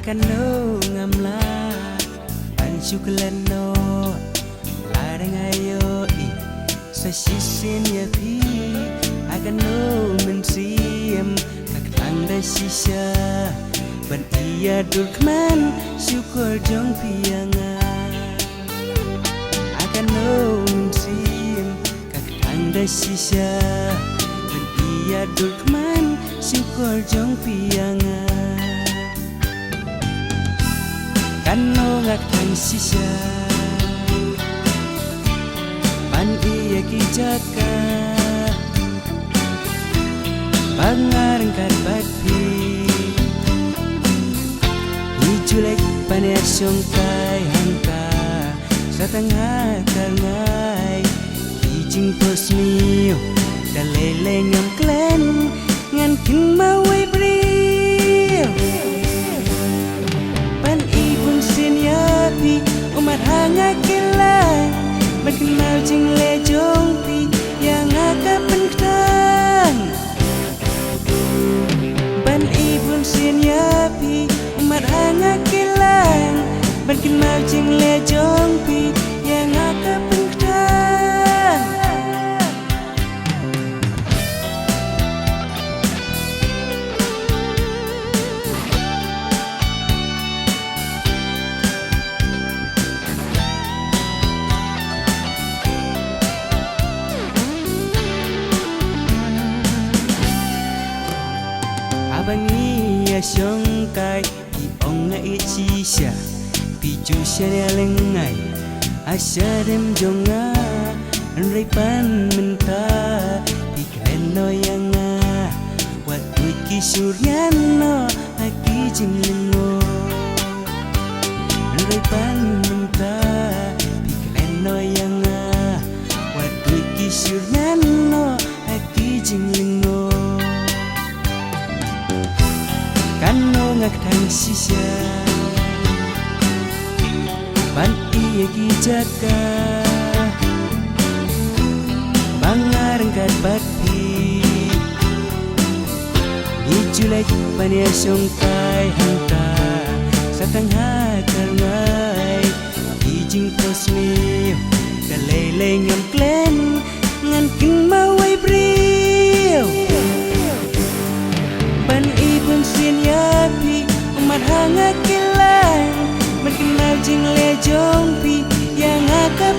akan no ngamla panchukulan no larang ayo sa sisin ya pi akan no mensiam kakang da sisya ban iya dulkman syukur jong pianga akan no mensiam kakang da sisya ban iya dulkman syukur jong pianga kano ngakang sisya pan iya kijaka pangarang karpati hijulek panesyong kay hangka sa tanga kalngay kijing posmiyo daleleng ang klen ngan kin maway brio Sinyapi umat hanga kilang Bakin mau jing le jongpi yang agak pentang Ban ibun sinyapi umat hanga kilang Bakin mau jing le jongpi yang agak pentang Abangi ya syongkai di onga icisya piju syarya lengai asya dem jonga nrai pan menta di kleno yanga wat wiki suryano aki jinglingo nrai pan menta di kleno yanga wat wiki suryano aki jinglingo kano ngakang sisya ban iya kijaka bangarang karpati hijulek panesyong kay hangka sa tangha kalngay kijing posmiyo kaleleng ang klen ngan kin maway brio ban ibun sinyapi umat hanga kilang Makin mau jing le jongpi yang agak